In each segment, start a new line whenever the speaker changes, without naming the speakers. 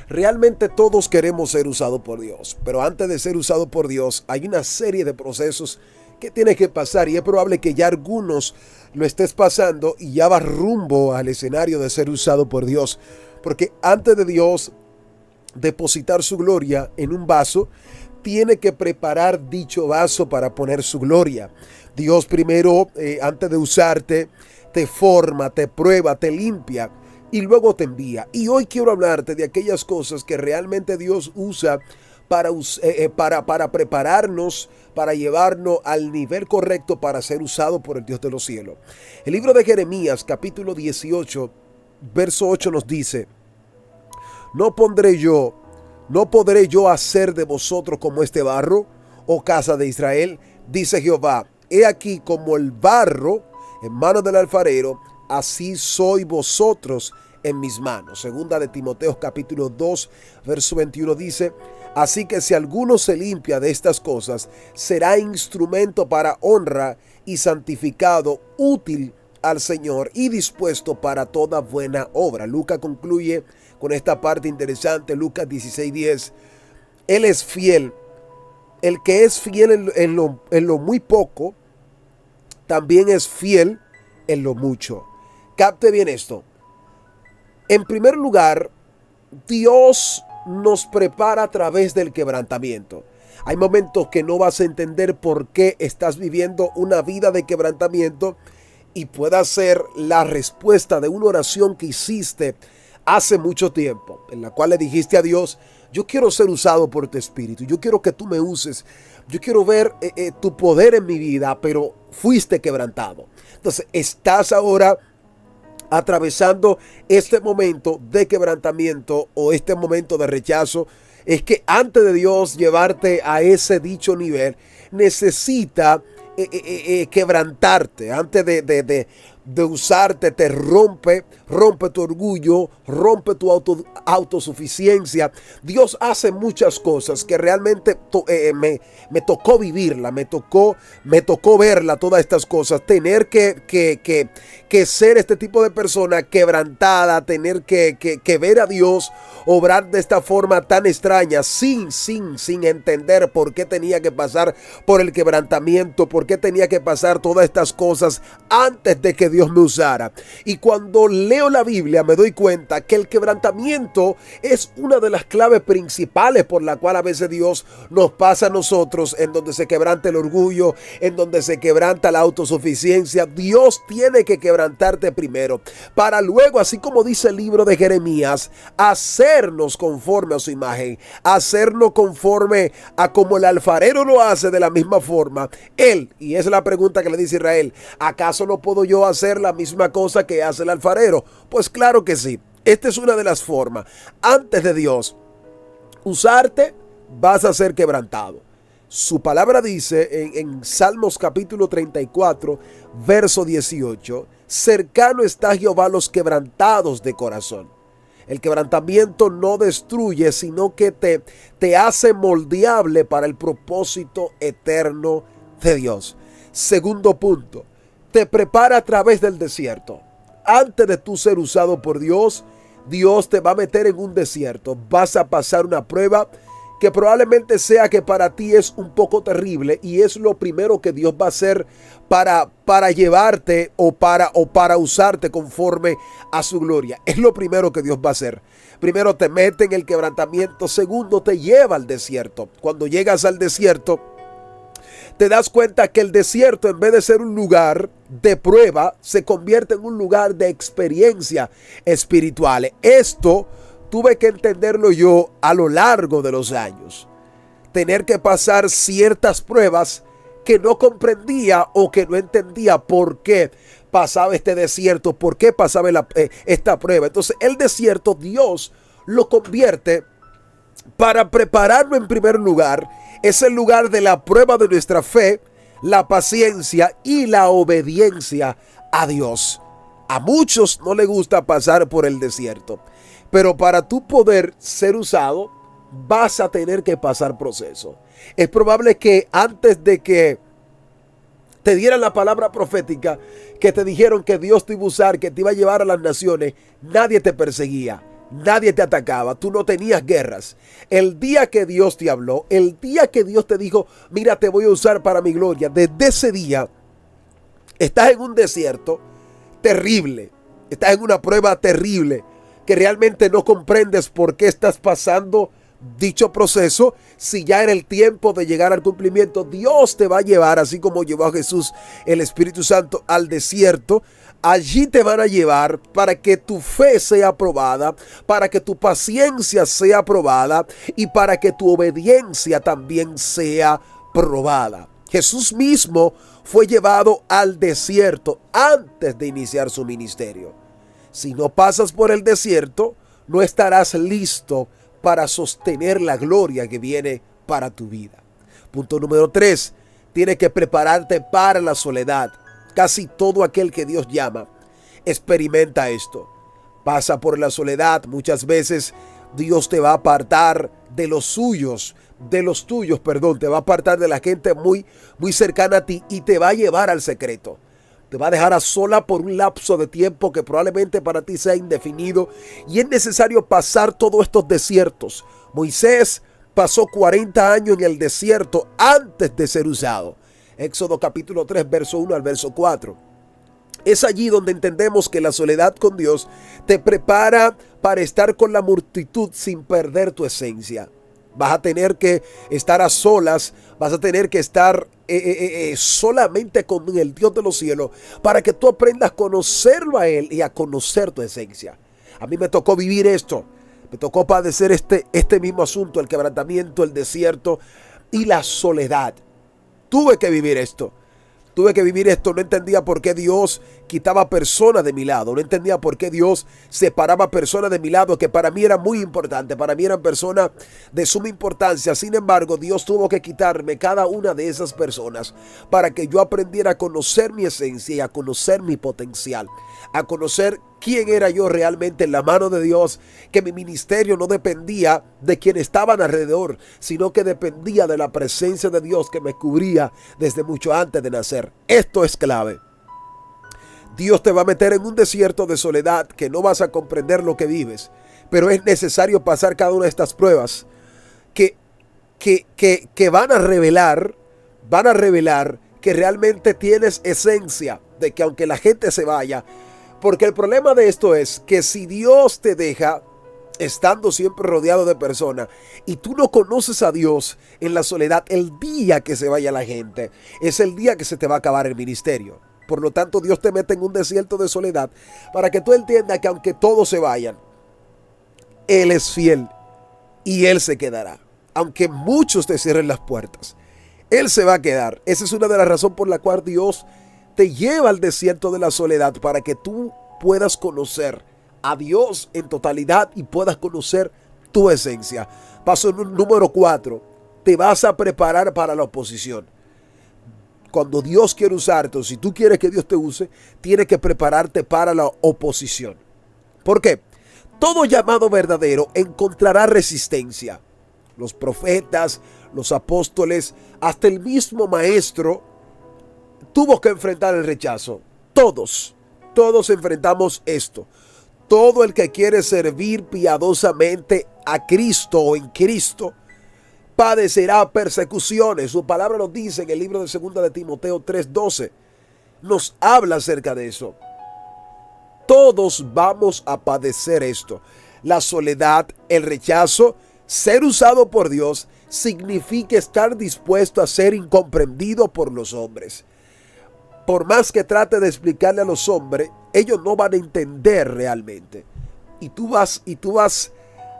Realmente todos queremos ser usados por Dios, pero antes de ser usado por Dios hay una serie de procesos que tienes que pasar y es probable que ya algunos lo estés pasando y ya vas rumbo al escenario de ser usado por Dios, porque antes de Dios depositar su gloria en un vaso, tiene que preparar dicho vaso para poner su gloria. Dios primero, antes de usarte, te forma, te prueba, te limpia y luego te envía. Y hoy quiero hablarte de aquellas cosas que realmente Dios usa para prepararnos, para llevarnos al nivel correcto para ser usado por el Dios de los cielos. El libro de Jeremías, capítulo 18, verso 8 nos dice: No podré yo hacer de vosotros como este barro, oh casa de Israel, dice Jehová. He aquí como el barro en manos del alfarero, así sois vosotros en mis manos. Segunda de Timoteo capítulo 2, verso 21 dice: Así que si alguno se limpia de estas cosas, será instrumento para honra y santificado, útil al Señor y dispuesto para toda buena obra. Lucas concluye con esta parte interesante, Lucas 16:10. Él es fiel. El que es fiel en lo muy poco, también es fiel en lo mucho. Capte bien esto. En primer lugar, Dios nos prepara a través del quebrantamiento. Hay momentos que no vas a entender por qué estás viviendo una vida de quebrantamiento y pueda ser la respuesta de una oración que hiciste hace mucho tiempo, en la cual le dijiste a Dios: yo quiero ser usado por tu espíritu, yo quiero que tú me uses, yo quiero ver tu poder en mi vida, pero fuiste quebrantado. Entonces estás ahora atravesando este momento de quebrantamiento o este momento de rechazo. Es que antes de Dios llevarte a ese dicho nivel, necesita quebrantarte. Antes de usarte, te rompe tu orgullo, rompe tu autosuficiencia. Dios hace muchas cosas que realmente me tocó vivirla, me tocó verla, todas estas cosas, tener que ser este tipo de persona quebrantada, tener que ver a Dios obrar de esta forma tan extraña, sin entender por qué tenía que pasar por el quebrantamiento, por qué tenía que pasar todas estas cosas antes de que Dios me usara. Y cuando leo la Biblia me doy cuenta que el quebrantamiento es una de las claves principales por la cual a veces Dios nos pasa a nosotros, en donde se quebranta el orgullo, en donde se quebranta la autosuficiencia. Dios tiene que quebrantarte primero, para luego, así como dice el libro de Jeremías, hacernos conforme a su imagen, hacernos conforme a como el alfarero lo hace. De la misma forma él, y esa es la pregunta que le dice Israel: ¿acaso no puedo yo hacer la misma cosa que hace el alfarero? Pues claro que sí. Esta es una de las formas. Antes de Dios usarte, vas a ser quebrantado. Su palabra dice en Salmos capítulo 34, verso 18: cercano está Jehová a los quebrantados de corazón. El quebrantamiento no destruye, sino que te hace moldeable para el propósito eterno de Dios. Segundo punto, te prepara a través del desierto. Antes de tú ser usado por Dios, Dios te va a meter en un desierto. Vas a pasar una prueba que probablemente sea que para ti es un poco terrible, y es lo primero que Dios va a hacer para llevarte o para usarte conforme a su gloria. Es lo primero que Dios va a hacer. Primero te mete en el quebrantamiento, segundo te lleva al desierto. Cuando llegas al desierto, te das cuenta que el desierto, en vez de ser un lugar de prueba, se convierte en un lugar de experiencia espiritual. Esto tuve que entenderlo yo a lo largo de los años. Tener que pasar ciertas pruebas que no comprendía o que no entendía por qué pasaba este desierto, por qué pasaba esta prueba. Entonces el desierto Dios lo convierte para prepararlo en primer lugar. Es el lugar de la prueba de nuestra fe, la paciencia y la obediencia a Dios. A muchos no les gusta pasar por el desierto, pero para tú poder ser usado, vas a tener que pasar proceso. Es probable que antes de que te dieran la palabra profética, que te dijeron que Dios te iba a usar, que te iba a llevar a las naciones, nadie te perseguía, nadie te atacaba, tú no tenías guerras. El día que Dios te habló, el día que Dios te dijo, mira, te voy a usar para mi gloria, desde ese día estás en un desierto terrible, estás en una prueba terrible, que realmente no comprendes por qué estás pasando dicho proceso. Si ya era el tiempo de llegar al cumplimiento, Dios te va a llevar, así como llevó a Jesús el Espíritu Santo al desierto. Allí te van a llevar para que tu fe sea probada, para que tu paciencia sea probada y para que tu obediencia también sea probada. Jesús mismo fue llevado al desierto antes de iniciar su ministerio. Si no pasas por el desierto, no estarás listo para sostener la gloria que viene para tu vida. Punto número 3. Tienes que prepararte para la soledad. Casi todo aquel que Dios llama experimenta esto. Pasa por la soledad. Muchas veces Dios te va a apartar de los tuyos, te va a apartar de la gente muy cercana a ti y te va a llevar al secreto. Te va a dejar a sola por un lapso de tiempo que probablemente para ti sea indefinido, y es necesario pasar todos estos desiertos. Moisés pasó 40 años en el desierto antes de ser usado. Éxodo capítulo 3, verso 1 al verso 4. Es allí donde entendemos que la soledad con Dios te prepara para estar con la multitud sin perder tu esencia. Vas a tener que estar a solas, vas a tener que estar solamente con el Dios de los cielos para que tú aprendas a conocerlo a Él y a conocer tu esencia. A mí me tocó vivir esto, me tocó padecer este mismo asunto, el quebrantamiento, el desierto y la soledad. Tuve que vivir esto. No entendía por qué Dios quitaba personas de mi lado. No entendía por qué Dios separaba personas de mi lado que para mí eran muy importantes. Para mí eran personas de suma importancia. Sin embargo, Dios tuvo que quitarme cada una de esas personas para que yo aprendiera a conocer mi esencia y a conocer mi potencial. A conocer quién era yo realmente en la mano de Dios, que mi ministerio no dependía de quienes estaban alrededor, sino que dependía de la presencia de Dios que me cubría desde mucho antes de nacer. Esto es clave. Dios te va a meter en un desierto de soledad que no vas a comprender lo que vives, pero es necesario pasar cada una de estas pruebas que van a revelar que realmente tienes esencia, de que aunque la gente se vaya. Porque el problema de esto es que si Dios te deja estando siempre rodeado de personas y tú no conoces a Dios en la soledad, el día que se vaya la gente es el día que se te va a acabar el ministerio. Por lo tanto, Dios te mete en un desierto de soledad para que tú entiendas que aunque todos se vayan, Él es fiel y Él se quedará. Aunque muchos te cierren las puertas, Él se va a quedar. Esa es una de las razones por la cual Dios te lleva al desierto de la soledad, para que tú puedas conocer a Dios en totalidad y puedas conocer tu esencia. Paso número 4. Te vas a preparar para la oposición. Cuando Dios quiere usarte, si tú quieres que Dios te use, tienes que prepararte para la oposición. ¿Por qué? Todo llamado verdadero encontrará resistencia. Los profetas, los apóstoles, hasta el mismo maestro tuvo que enfrentar el rechazo. Todos enfrentamos esto. Todo el que quiere servir piadosamente a Cristo o en Cristo padecerá persecuciones. Su palabra nos dice en el libro de 2 de Timoteo 3:12. Nos habla acerca de eso. Todos vamos a padecer esto. La soledad, el rechazo, ser usado por Dios significa estar dispuesto a ser incomprendido por los hombres. Por más que trate de explicarle a los hombres, ellos no van a entender realmente. Y tú vas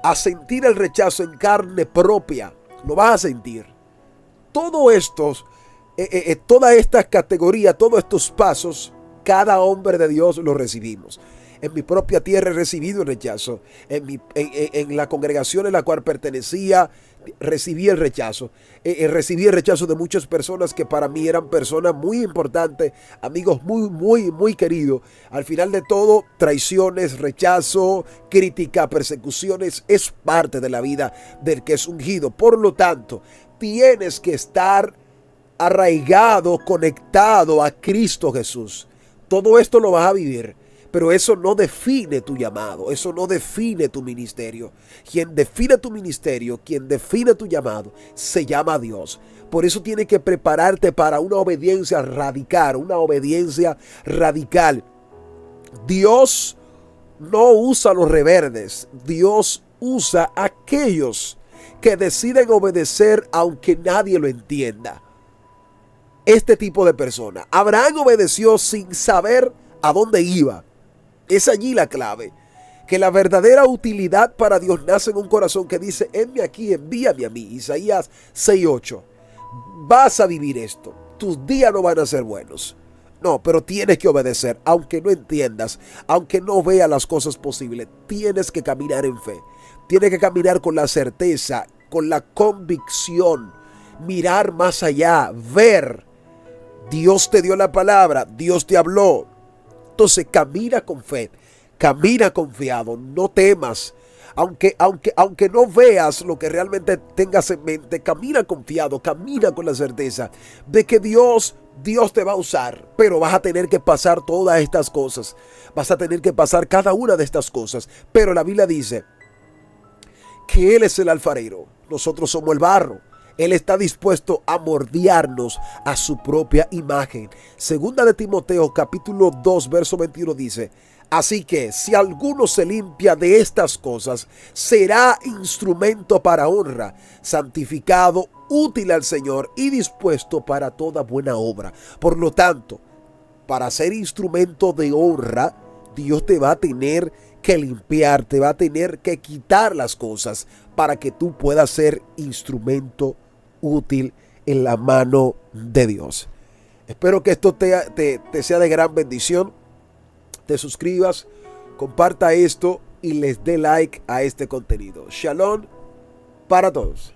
a sentir el rechazo en carne propia. Lo vas a sentir. Todo estos, todas estas categorías, todos estos pasos, cada hombre de Dios lo recibimos. En mi propia tierra he recibido el rechazo. En la congregación en la cual pertenecía, recibí el rechazo. Recibí el rechazo de muchas personas que para mí eran personas muy importantes, amigos muy queridos. Al final de todo, traiciones, rechazo, crítica, persecuciones, es parte de la vida del que es ungido. Por lo tanto, tienes que estar arraigado, conectado a Cristo Jesús. Todo esto lo vas a vivir, pero eso no define tu llamado, eso no define tu ministerio. Quien define tu ministerio, quien define tu llamado, se llama Dios. Por eso tienes que prepararte para una obediencia radical, Dios no usa los reverdes, Dios usa a aquellos que deciden obedecer aunque nadie lo entienda. Este tipo de persona. Abraham obedeció sin saber a dónde iba. Es allí la clave. Que la verdadera utilidad para Dios nace en un corazón que dice: envíame aquí, envíame a mí. Isaías 6:8. Vas a vivir esto. Tus días no van a ser buenos. No, pero tienes que obedecer. Aunque no entiendas, aunque no veas las cosas posibles, tienes que caminar en fe. Tienes que caminar con la certeza, con la convicción. Mirar más allá, ver. Dios te dio la palabra, Dios te habló. Entonces camina con fe, camina confiado, no temas. Aunque no veas lo que realmente tengas en mente, camina confiado, camina con la certeza de que Dios te va a usar, pero vas a tener que pasar todas estas cosas. Vas a tener que pasar cada una de estas cosas. Pero la Biblia dice que Él es el alfarero, nosotros somos el barro. Él está dispuesto a moldearnos a su propia imagen. Segunda de Timoteo capítulo 2 verso 21 dice: así que si alguno se limpia de estas cosas, será instrumento para honra, santificado, útil al Señor y dispuesto para toda buena obra. Por lo tanto, para ser instrumento de honra, Dios te va a tener que limpiar, te va a tener que quitar las cosas para que tú puedas ser instrumento útil en la mano de Dios. Espero que esto te sea de gran bendición. Te suscribas, comparta esto y les dé like a este contenido. Shalom para todos.